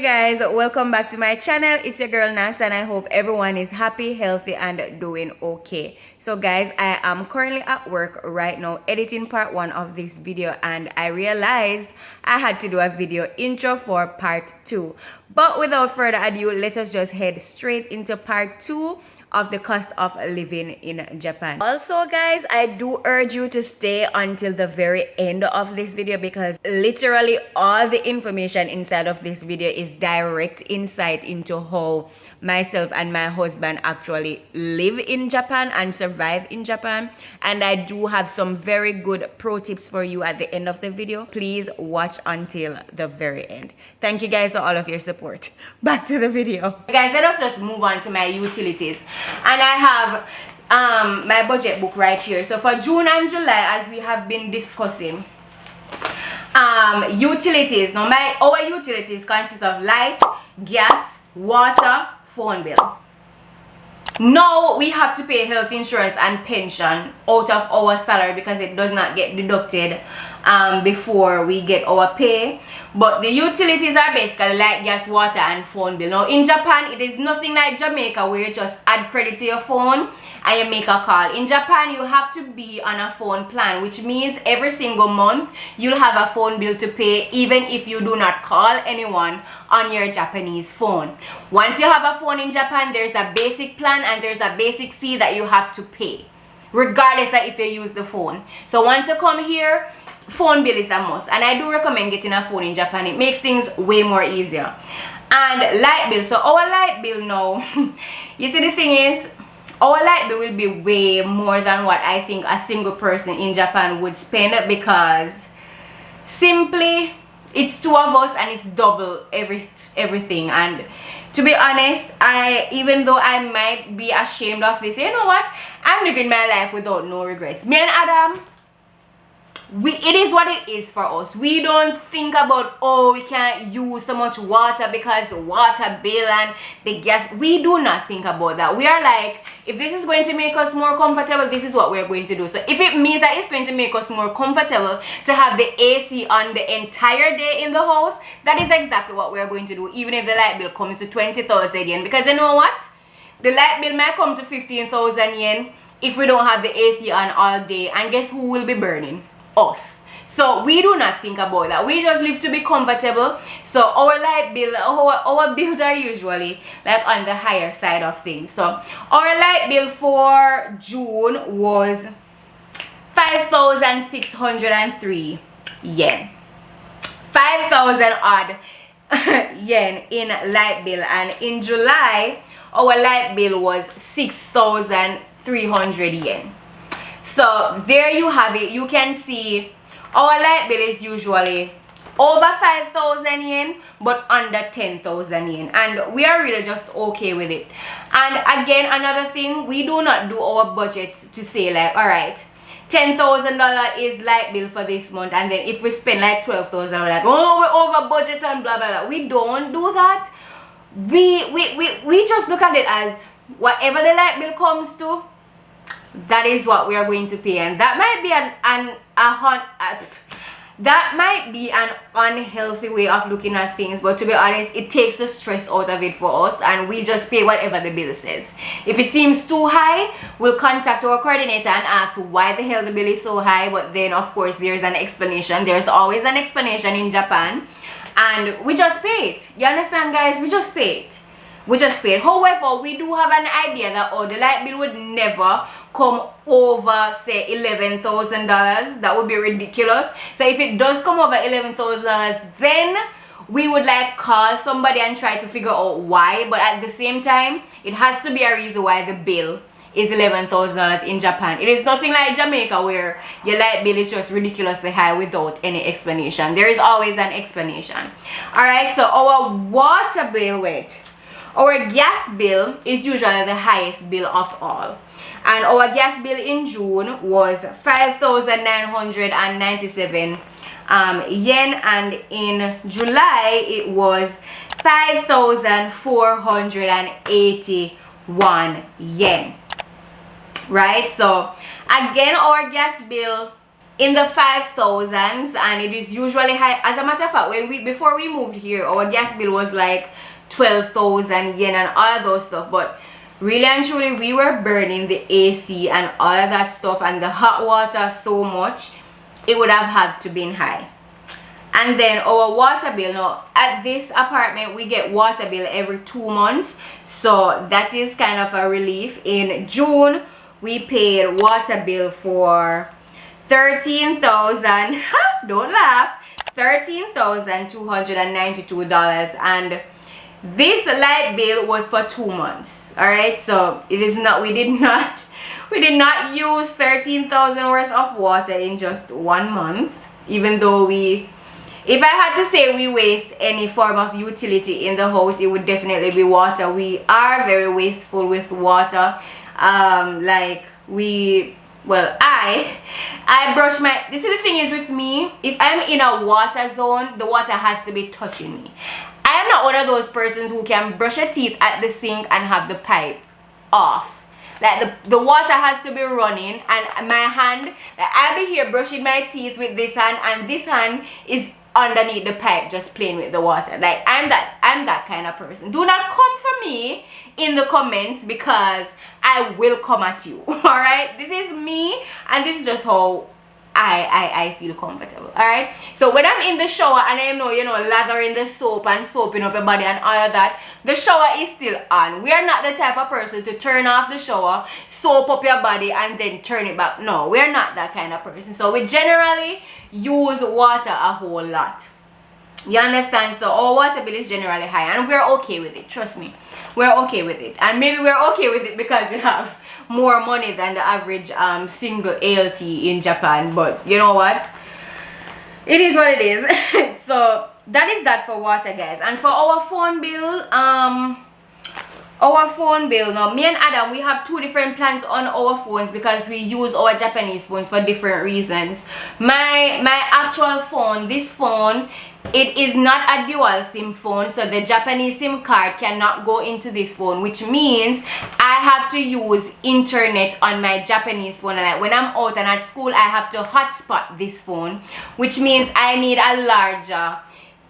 guys, welcome back to my channel. It's your girl Nats and I hope everyone is happy, healthy and doing okay. So guys, I am currently at work right now editing part 1 of this video, and I realized I had to do a video intro for part 2. But without further ado, let us just head straight into part 2 of the cost of living in Japan. Also guys, I do urge you to stay until the very end of this video, because literally all the information inside of this video is direct insight into how myself and my husband actually live in Japan and survive in Japan. And I do have some very good pro tips for you at the end of the video. Please watch until the very end. Thank you guys for all of your support. Back to the video. Guys, let us just move on to my utilities. And I have my budget book right here. So for June and July, as we have been discussing, utilities. Now our utilities consist of light, gas, water, phone bill. Now we have to pay health insurance and pension out of our salary because it does not get deducted before we get our pay. But the utilities are basically like gas, water and phone bill. Now in Japan, it is nothing like Jamaica where you just add credit to your phone and you make a call. In Japan, you have to be on a phone plan, which means every single month you'll have a phone bill to pay even if you do not call anyone on your Japanese phone. Once you have a phone in Japan, there's a basic plan and there's a basic fee that you have to pay, regardless of if you use the phone. So once you come here, phone bill is a must, and I do recommend getting a phone in Japan. It makes things way more easier. And light bill. So our light bill now, you see, the thing is, our light bill will be way more than what I think a single person in Japan would spend, because simply it's 2 of us and it's double everything. And to be honest, even though I might be ashamed of this, you know what, I'm living my life without no regrets. Me and Adam, it is what it is for us. We don't think about, oh, we can't use so much water because the water bill and the gas. We do not think about that. We are like, if this is going to make us more comfortable, this is what we're going to do. So if it means that it's going to make us more comfortable to have the AC on the entire day in the house, that is exactly what we're going to do, even if the light bill comes to 20,000 yen. Because you know what? The light bill might come to 15,000 yen if we don't have the AC on all day. And guess who will be burning? Us. So we do not think about that. We just live to be comfortable. So our light bill, our bills are usually like on the higher side of things. So our light bill for June was 5,603 yen. 5,000 odd yen in light bill. And in July, our light bill was 6,300 yen. So there you have it. You can see our light bill is usually over 5,000 yen but under 10,000 yen, and we are really just okay with it. And again, another thing, we do not do our budget to say like, all right, $10,000 is light bill for this month, and then if we spend like 12,000, we're like, oh, we're over budget and blah blah blah. We don't do that. We just look at it as whatever the light bill comes to, that is what we are going to pay. And that might be an unhealthy way of looking at things, but to be honest, it takes the stress out of it for us, and we just pay whatever the bill says. If it seems too high, we'll contact our coordinator and ask why the hell the bill is so high. But then of course there's an explanation. There's always an explanation in Japan, and we just pay it. You understand, guys? We just pay it. We just paid. However, we do have an idea that, oh, the light bill would never come over, say, $11,000. That would be ridiculous. So if it does come over $11,000, then we would like call somebody and try to figure out why. But at the same time, it has to be a reason why the bill is $11,000 in Japan. It is nothing like Jamaica where your light bill is just ridiculously high without any explanation. There is always an explanation. Alright, so our water bill, our gas bill is usually the highest bill of all. And our gas bill in June was 5,997 yen, and in July it was 5,481 yen. Right? So again, our gas bill in the 5,000s, and it is usually high. As a matter of fact, before we moved here, our gas bill was like 12,000 yen and all of those stuff, but really and truly we were burning the AC and all of that stuff and the hot water so much, it would have had to been high. And then our water bill, now at this apartment we get water bill every 2 months, so that is kind of a relief. In June we paid water bill for 13,000 don't laugh, $13,292, and this light bill was for 2 months. All right, so it is not, we did not use 13,000 worth of water in just 1 month, even though if I had to say we waste any form of utility in the house, it would definitely be water. We are very wasteful with water. I brush my, this is the thing is with me, if I'm in a water zone, the water has to be touching me. I am not one of those persons who can brush your teeth at the sink and have the pipe off. Like the water has to be running, and my hand, like I'll be here brushing my teeth with this hand, and this hand is underneath the pipe just playing with the water. Like I'm that kind of person. Do not come for me in the comments, because I will come at you. All right, this is me, and this is just how I feel comfortable. All right, so when I'm in the shower and I know, lathering the soap and soaping up your body and all of that, the shower is still on. We are not the type of person to turn off the shower, soap up your body, and then turn it back. No, we're not that kind of person. So we generally use water a whole lot. You understand? So our water bill is generally high, and we're okay with it. Trust me, we're okay with it. And maybe we're okay with it because we have more money than the average single ALT in Japan. But you know what, it is what it is. So that is that for water, guys. And for our phone bill, now me and Adam, we have 2 different plans on our phones because we use our Japanese phones for different reasons. My actual phone, this phone, it is not a dual SIM phone, so the Japanese SIM card cannot go into this phone, which means I have to use internet on my Japanese phone. And like when I'm out and at school, I have to hotspot this phone, which means I need a larger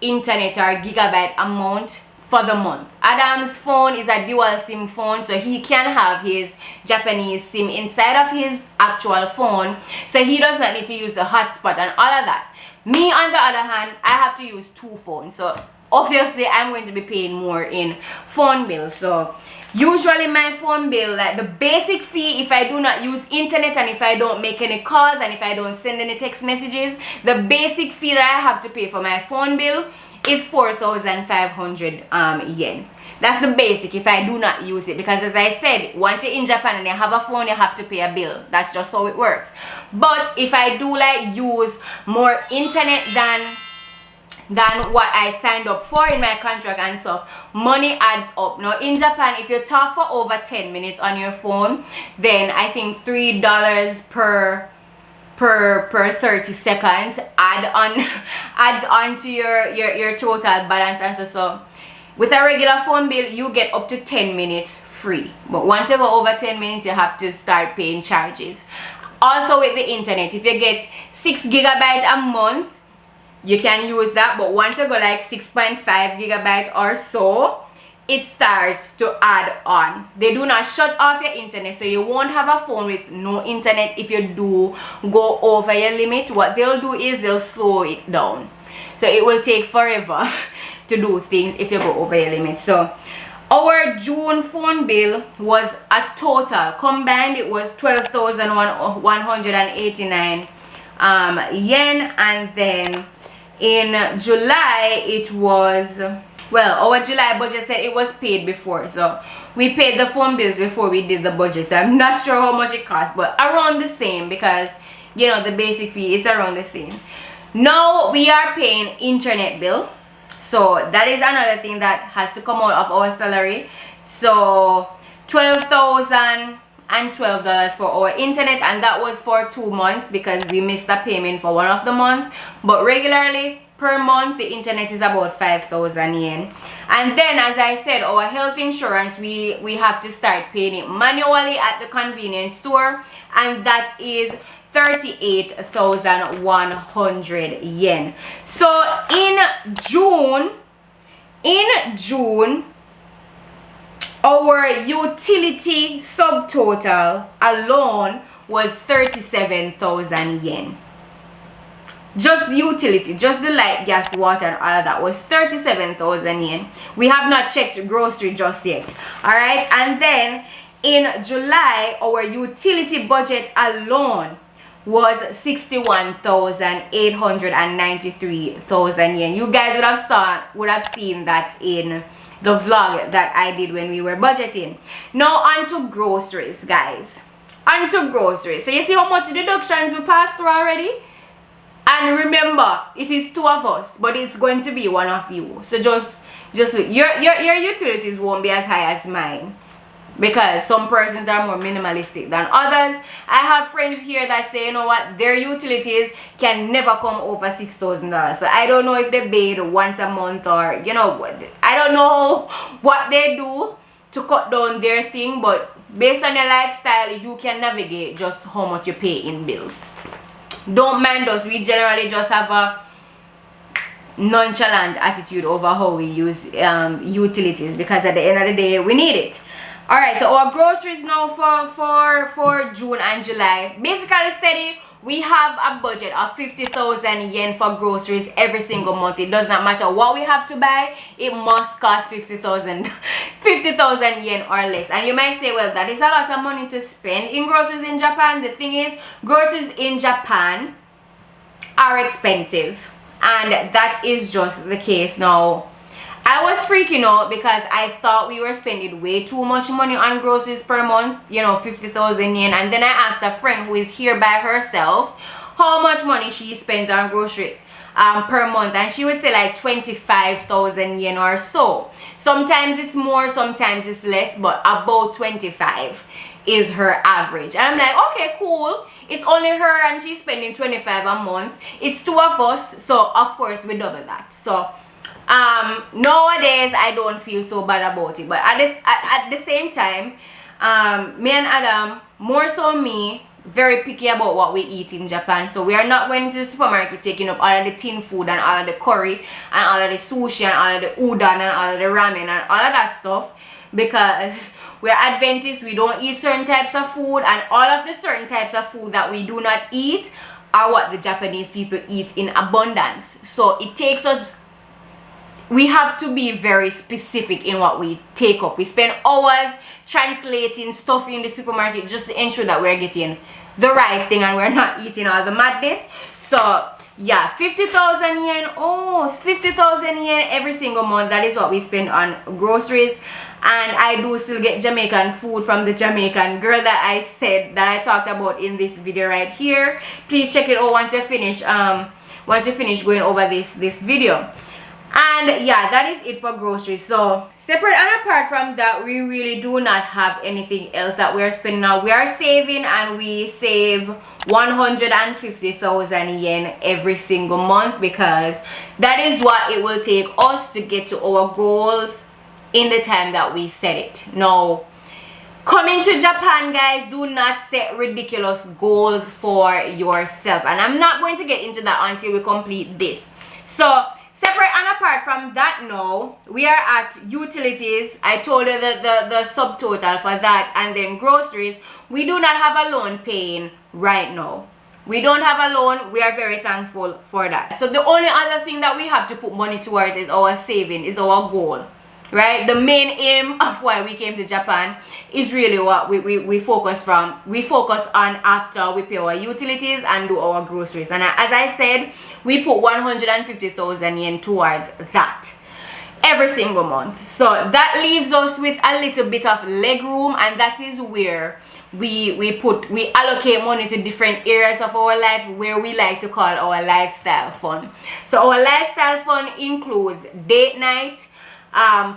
internet or gigabyte amount for the month. Adam's phone is a dual SIM phone, so he can have his Japanese SIM inside of his actual phone, so he does not need to use the hotspot and all of that. Me, on the other hand, I have to use 2 phones, so obviously I'm going to be paying more in phone bill. So usually my phone bill, like the basic fee, if I do not use internet and if I don't make any calls and if I don't send any text messages, the basic fee that I have to pay for my phone bill is 4,500 yen. That's the basic if I do not use it, because as I said, once you're in Japan and you have a phone, you have to pay a bill. That's just how it works. But if I do like use more internet than what I signed up for in my contract and stuff, money adds up. Now in Japan, if you talk for over 10 minutes on your phone, then I think $3 per 30 seconds adds on to your total balance. And so with a regular phone bill, you get up to 10 minutes free, but once you go over 10 minutes, you have to start paying charges. Also with the internet, if you get 6 gigabytes a month, you can use that, but once you go like 6.5 gigabytes or so, it starts to add on. They do not shut off your internet, so you won't have a phone with no internet if you do go over your limit. What they'll do is they'll slow it down, so it will take forever to do things if you go over your limit. So our June phone bill was a total combined, it was 12,189 yen, and then in July it was, well, our July budget said it was paid before, so we paid the phone bills before we did the budget. So I'm not sure how much it cost, but around the same, because the basic fee is around the same. Now we are paying internet bill, so that is another thing that has to come out of our salary. So $12,012 for our internet, and that was for 2 months because we missed a payment for one of the months. But regularly per month. The internet is about 5,000 yen. And then, as I said, our health insurance, we have to start paying it manually at the convenience store, and that is 38,100 yen. So in June, our utility subtotal alone was 37,000 yen. Just the utility, just the light, gas, water, and all of that was 37,000 yen. We have not checked grocery just yet. Alright, and then in July, our utility budget alone was 61,893 yen. You guys would have seen that in the vlog that I did when we were budgeting. Now on to groceries, guys. On to groceries. So you see how much deductions we passed through already? And remember, it is two of us, but it's going to be one of you. So just look. Your utilities won't be as high as mine, because some persons are more minimalistic than others. I have friends here that say, you know what, their utilities can never come over $6,000. So I don't know if they bathe once a month, or you know, I don't know what they do to cut down their thing, but based on your lifestyle, you can navigate just how much you pay in bills. Don't mind us. We generally just have a nonchalant attitude over how we use utilities, because at the end of the day, we need it. Alright, so our groceries now for June and July, basically steady. We have a budget of 50,000 yen for groceries every single month. It does not matter what we have to buy, it must cost 50,000 yen or less. And you might say, well, that is a lot of money to spend in groceries in Japan. The thing is, groceries in Japan are expensive, and that is just the case. Now, I was freaking out because I thought we were spending way too much money on groceries per month, you know, 50,000 yen. And then I asked a friend who is here by herself how much money she spends on grocery per month, and she would say like 25,000 yen or so. Sometimes it's more, sometimes it's less, but about 25 is her average. And I'm like, okay, cool. It's only her and she's spending 25 a month. It's two of us, so of course we double that. So nowadays I don't feel so bad about it, but at the same time, me and Adam, more so me, very picky about what we eat in Japan. So we are not going to the supermarket taking up all of the tin food and all of the curry and all of the sushi and all of the udon and all of the ramen and all of that stuff, because we're Adventists. We don't eat certain types of food, and all of the certain types of food that we do not eat are what the Japanese people eat in abundance. So it takes us, we have to be very specific in what we take up. We spend hours translating stuff in the supermarket just to ensure that we're getting the right thing and we're not eating all the madness. So yeah, 50,000 yen. Oh, 50,000 yen every single month. That is what we spend on groceries. And I do still get Jamaican food from the Jamaican girl that I said, that I talked about in this video right here. Please check it out once you finish going over this video. And yeah, that is it for groceries. So separate and apart from that, we really do not have anything else that we're spending now. We are saving, and we save 150,000 yen every single month, because that is what it will take us to get to our goals in the time that we set it. Now, coming to Japan, guys, do not set ridiculous goals for yourself, and I'm not going to get into that until we complete this. So separate and apart from that, now we are at utilities. I told you the subtotal for that, and then groceries. We do not have a loan paying right now. We don't have a loan. We are very thankful for that. So the only other thing that we have to put money towards is our saving, is our goal, right? The main aim of why we came to Japan is really what we focus on after we pay our utilities and do our groceries. And as I said, we put 150,000 yen towards that every single month. So that leaves us with a little bit of leg room, and that is where we allocate money to different areas of our life, where we like to call our lifestyle fund. So our lifestyle fund includes date night,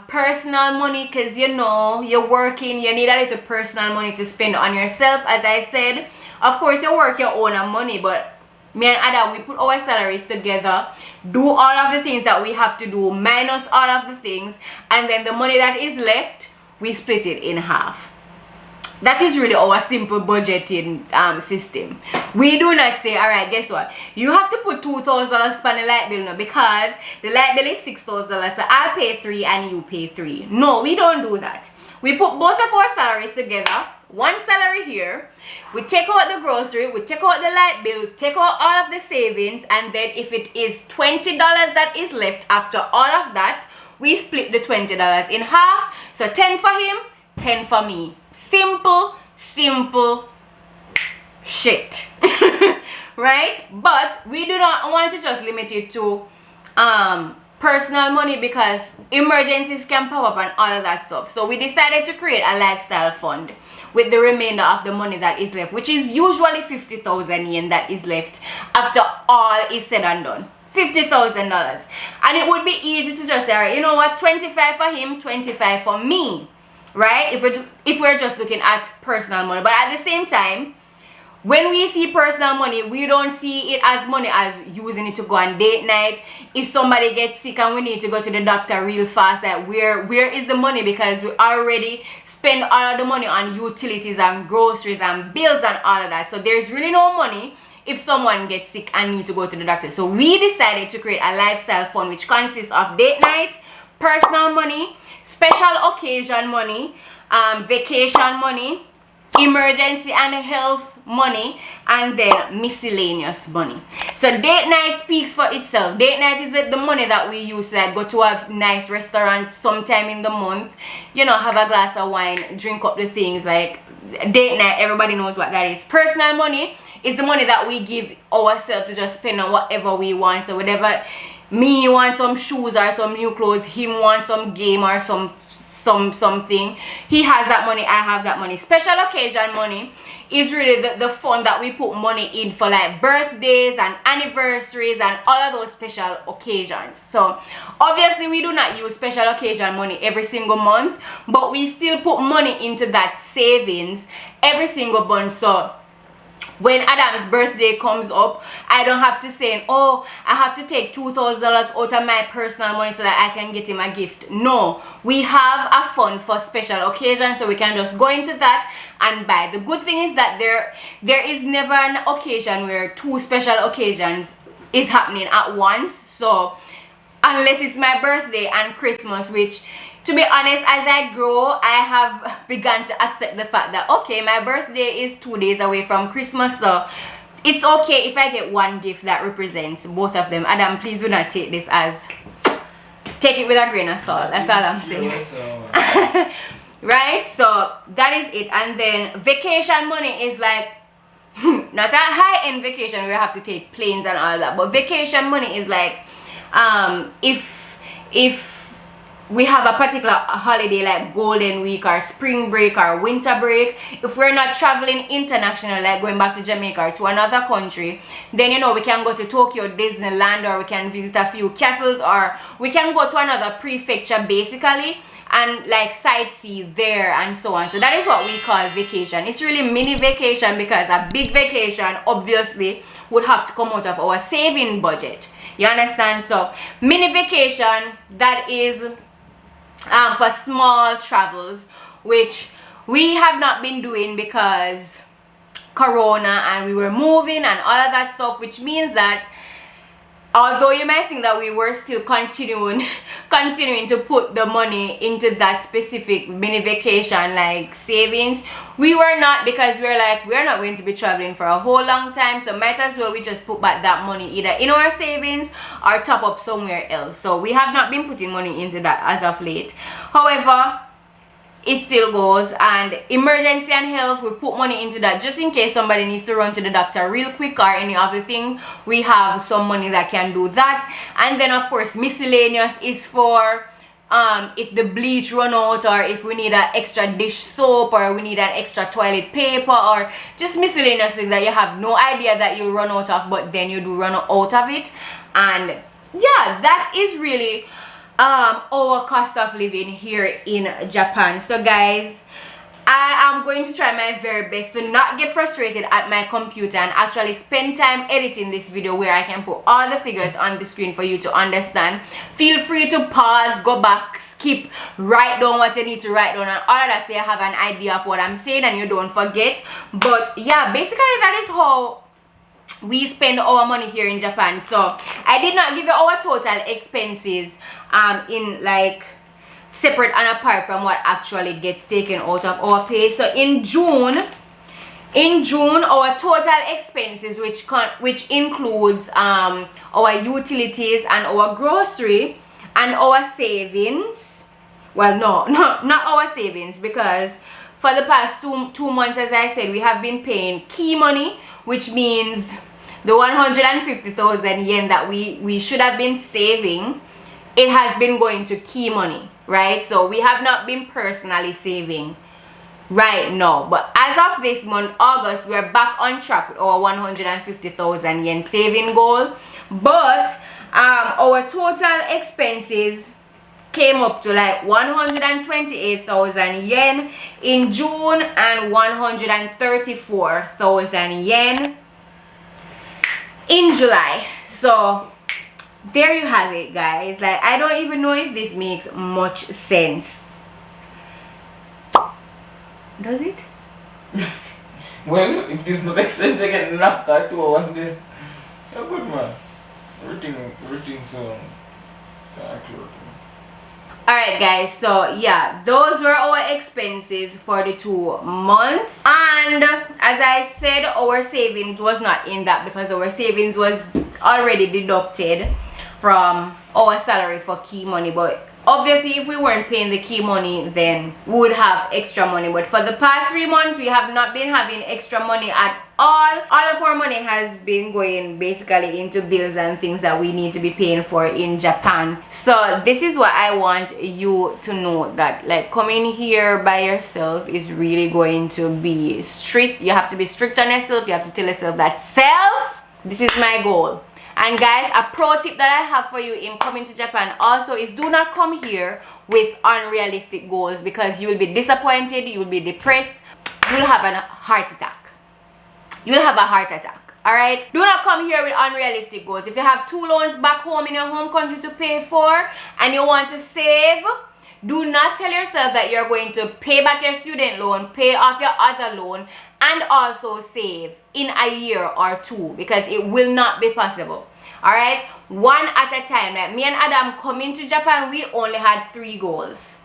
personal money, because you know you're working, you need a little personal money to spend on yourself. As I said, of course you work your own money, but Me and Adam, we put our salaries together, do all of the things that we have to do, minus all of the things, and then the money that is left, we split it in half. That is really our simple budgeting system. We do not say, all right, guess what? You have to put $2,000 on the light bill now because the light bill is $6,000, so I'll pay $3 and you pay $3. No, we don't do that. We put both of our salaries together, one salary here. We take out the grocery, we take out the light bill, take out all of the savings, and then if it is $20 that is left after all of that, we split the $20 in half. So 10 for him, 10 for me. Simple shit. Right? But we do not want to just limit it to personal money because emergencies can pop up and all of that stuff. So we decided to create a lifestyle fund with the remainder of the money that is left, which is usually 50,000 yen that is left after all is said and done. $50,000. And it would be easy to just say, all right, you know what, 25 for him, 25 for me. Right? If we're just looking at personal money. But at the same time, when we see personal money, we don't see it as money as using it to go on date night. If somebody gets sick and we need to go to the doctor real fast, like where is the money? Because we already spend all of the money on utilities and groceries and bills and all of that. So there's really no money if someone gets sick and need to go to the doctor. So we decided to create a lifestyle fund which consists of date night, personal money, special occasion money, vacation money, emergency and health money, and then miscellaneous money. So date night speaks for itself. Date night is the money that we use to like go to a nice restaurant sometime in the month, you know, have a glass of wine, drink up the things. Like date night, everybody knows what that is. Personal money is the money that we give ourselves to just spend on whatever we want. So whatever, me want some shoes or some new clothes, him want some game or something, he has that money, I have that money. Special occasion money is really the fund that we put money in for like birthdays and anniversaries and all of those special occasions. So obviously we do not use special occasion money every single month, but we still put money into that savings every single month. So when Adam's birthday comes up, I don't have to say, oh, I have to take $2,000 out of my personal money so that I can get him a gift. No, we have a fund for special occasions, so we can just go into that and buy. The good thing is that there is never an occasion where two special occasions is happening at once. So unless it's my birthday and Christmas, which, to be honest, as I grow, I have begun to accept the fact that, okay, my birthday is 2 days away from Christmas, so it's okay if I get one gift that represents both of them. Adam, please do not take this as, take it with a grain of salt. That's all I'm saying. Right? So that is it. And then vacation money is like, not a high-end vacation where you have to take planes and all that, but vacation money is like, if we have a particular holiday like Golden Week or Spring Break or Winter Break, if we're not traveling international, like going back to Jamaica or to another country, then you know we can go to Tokyo Disneyland, or we can visit a few castles, or we can go to another prefecture basically and like sightsee there and so on. So that is what we call vacation. It's really mini vacation because a big vacation obviously would have to come out of our saving budget. You understand? So mini vacation, that is for small travels, which we have not been doing because Corona and we were moving and all of that stuff, which means that although you might think that we were still continuing to put the money into that specific mini vacation like savings, we were not, because we're like, we're not going to be traveling for a whole long time, so might as well we just put back that money either in our savings or top up somewhere else. So we have not been putting money into that as of late. However, it still goes. And emergency and health, we put money into that just in case somebody needs to run to the doctor real quick or any other thing. We have some money that can do that. And then of course miscellaneous is for if the bleach run out, or if we need an extra dish soap, or we need an extra toilet paper, or just miscellaneous things that you have no idea that you'll run out of, but then you do run out of it. And yeah, that is really our cost of living here in Japan. So guys, I am going to try my very best to not get frustrated at my computer and actually spend time editing this video where I can put all the figures on the screen for you to understand. Feel free to pause, go back, skip, write down what you need to write down and all of that so you have an idea of what I'm saying and you don't forget. But yeah, basically that is how we spend our money here in Japan. So I did not give you our total expenses in like separate and apart from what actually gets taken out of our pay. So in June our total expenses, which includes our utilities and our grocery and our savings, well not our savings, because for the past two months, as I said, we have been paying key money, which means the 150,000 yen that we should have been saving, it has been going to key money, right? So we have not been personally saving right now, but as of this month, August, we're back on track with our 150,000 yen saving goal. But our total expenses came up to like 128,000 yen in June and 134,000 yen in July. So there you have it, guys. Like, I don't even know if this makes much sense. Does it? Well, if this no makes sense, I get knocked out 2 hours this. You're good, man. Everything so accurate. Alright guys, so yeah, those were our expenses for the 2 months. And as I said, our savings was not in that because our savings was already deducted from our salary for key money. But obviously if we weren't paying the key money, then we would have extra money. But for the past 3 months, we have not been having extra money at all. All of our money has been going basically into bills and things that we need to be paying for in Japan. So this is what I want you to know, that like coming here by yourself is really going to be strict. You have to be strict on yourself. You have to tell yourself that this is my goal. And guys, a pro tip that I have for you in coming to Japan also is do not come here with unrealistic goals, because you will be disappointed, you will be depressed, you will have a heart attack. You'll have a heart attack. Alright? Do not come here with unrealistic goals. If you have 2 loans back home in your home country to pay for and you want to save, do not tell yourself that you're going to pay back your student loan, pay off your other loan, and also save in a year or 2, because it will not be possible. Alright? One at a time. Like me and Adam coming to Japan, we only had 3 goals.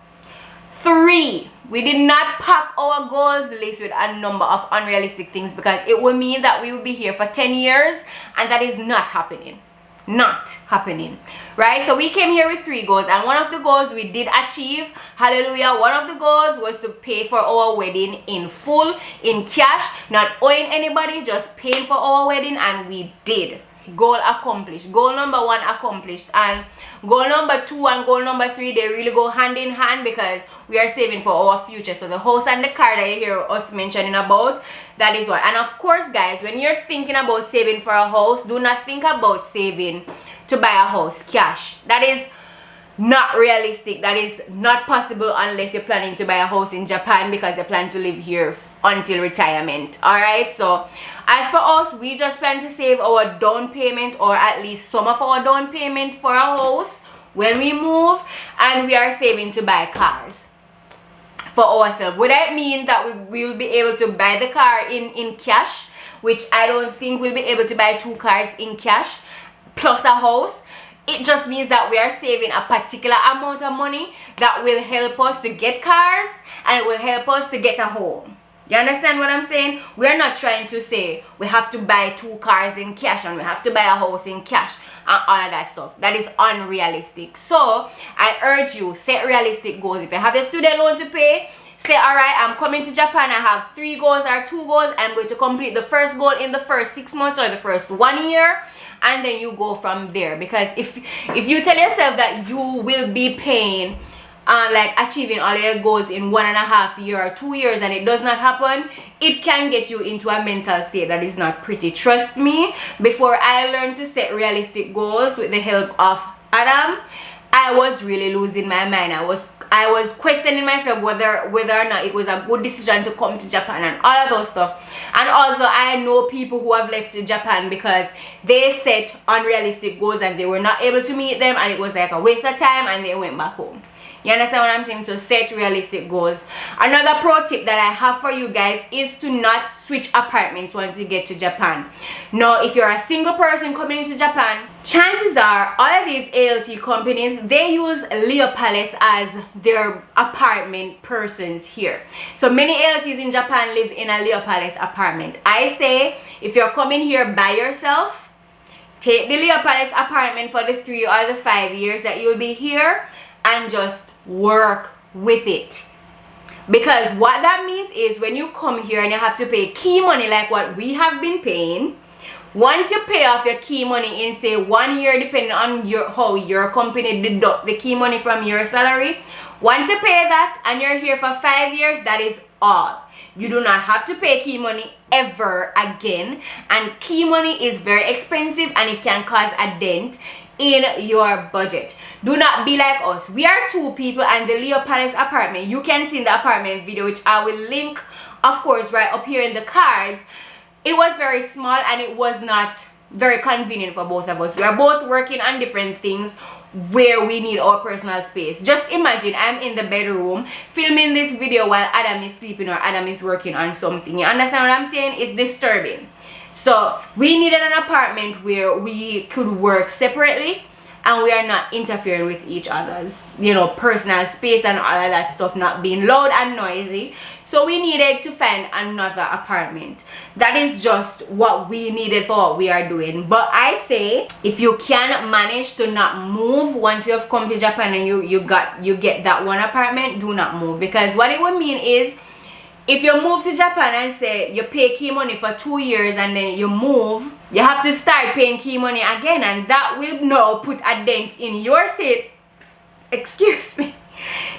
3. We did not pack our goals list with a number of unrealistic things, because it will mean that we will be here for 10 years and that is not happening. Not happening. Right? So we came here with 3 goals, and one of the goals we did achieve. Hallelujah. One of the goals was to pay for our wedding in full, in cash, not owing anybody, just paying for our wedding, and we did. Goal accomplished. Goal number 1 accomplished, and goal number 2 and goal number 3, they really go hand in hand, because we are saving for our future. So the house and the car that you hear us mentioning about, that is what. And of course guys, when you're thinking about saving for a house, do not think about saving to buy a house cash. That is not realistic. That is not possible unless you're planning to buy a house in Japan, because you plan to live here until retirement. Alright, so as for us, we just plan to save our down payment, or at least some of our down payment for a house when we move, and we are saving to buy cars for ourselves. Would that mean that we will be able to buy the car in cash, which I don't think we'll be able to buy 2 cars in cash plus a house? It just means that we are saving a particular amount of money that will help us to get cars, and it will help us to get a home. You understand what I'm saying? We're not trying to say we have to buy 2 cars in cash and we have to buy a house in cash and all of that stuff. That is unrealistic. So I urge you, set realistic goals. If you have a student loan to pay, say, alright, I'm coming to Japan, I have 3 goals or 2 goals. I'm going to complete the first goal in the first 6 months or the first 1 year, and then you go from there. Because if you tell yourself that you will be paying like achieving all your goals in 1.5 years or 2 years, and it does not happen, it can get you into a mental state that is not pretty. Trust me, before I learned to set realistic goals with the help of Adam, I was really losing my mind. I was I was questioning myself whether or not it was a good decision to come to Japan and all of those stuff. And also I know people who have left Japan because they set unrealistic goals and they were not able to meet them, and it was like a waste of time and they went back home. You understand what I'm saying? So set realistic goals. Another pro tip that I have for you guys is to not switch apartments once you get to Japan. Now, if you're a single person coming into Japan, chances are all of these ALT companies, they use Leo Palace as their apartment persons here. So many ALTs in Japan live in a Leo Palace apartment. I say if you're coming here by yourself, take the Leo Palace apartment for the 3 or the 5 years that you'll be here and just work with it. Because what that means is when you come here and you have to pay key money like what we have been paying, once you pay off your key money in say 1 year, depending on how your company deduct the key money from your salary, once you pay that and you're here for 5 years, that is all. You do not have to pay key money ever again, and key money is very expensive and it can cause a dent in your budget. Do not be like us. We are 2 people and the Leo Palace apartment, you can see in the apartment video, which I will link of course right up here in the cards. It was very small and it was not very convenient for both of us. We are both working on different things where we need our personal space. Just imagine I'm in the bedroom filming this video while Adam is sleeping or Adam is working on something. You understand what I'm saying? It's disturbing. So we needed an apartment where we could work separately and we are not interfering with each other's, you know, personal space and all of that stuff, not being loud and noisy. So we needed to find another apartment. That is just what we needed for what we are doing. But I say if you can manage to not move once you have come to Japan and you get that one apartment, do not move. Because what it would mean is if you move to Japan and say you pay key money for 2 years and then you move, you have to start paying key money again, and that will now put a dent in your excuse me.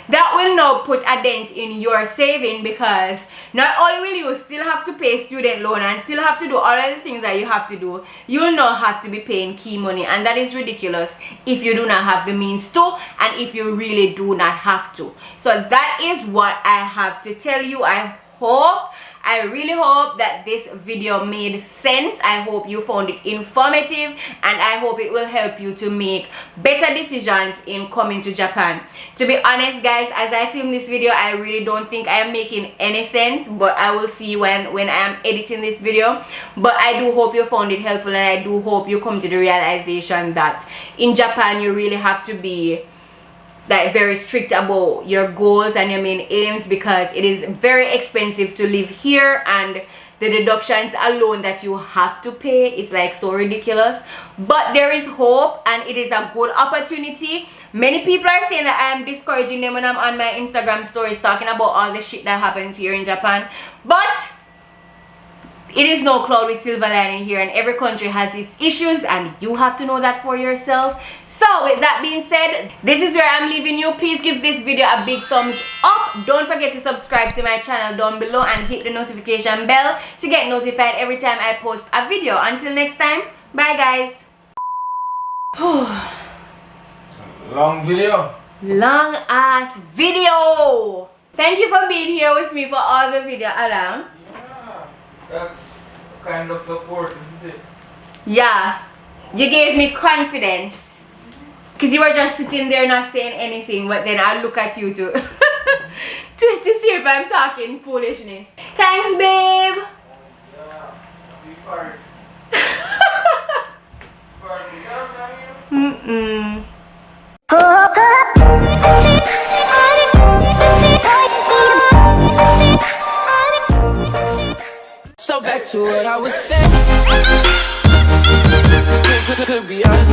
That will now put a dent in your saving, because not only will you still have to pay student loan and still have to do all of the things that you have to do, you'll now have to be paying key money, and that is ridiculous if you do not have the means to, and if you really do not have to. So that is what I have to tell you. I really hope that this video made sense. I hope you found it informative, and I hope it will help you to make better decisions in coming to Japan. To be honest guys, as I film this video, I really don't think I am making any sense, but I will see when I am editing this video. But I do hope you found it helpful, and I do hope you come to the realization that in Japan you really have to be like very strict about your goals and your main aims, because it is very expensive to live here, and the deductions alone that you have to pay, it's like so ridiculous. But there is hope, and it is a good opportunity. Many people are saying that I am discouraging them when I'm on my Instagram stories talking about all the shit that happens here in Japan, but it is no cloud with silver lining here, and every country has its issues, and you have to know that for yourself. So with that being said, this is where I'm leaving you. Please give this video a big thumbs up. Don't forget to subscribe to my channel down below and hit the notification bell to get notified every time I post a video. Until next time, bye guys. Long video. Long ass video. Thank you for being here with me for all the video, Adam. Yeah, that's kind of support, isn't it? Yeah, you gave me confidence. Because you were just sitting there not saying anything, but then I look at you to to see if I'm talking foolishness. Thanks, babe. Yeah, be part. So back to what I was saying. Could be us.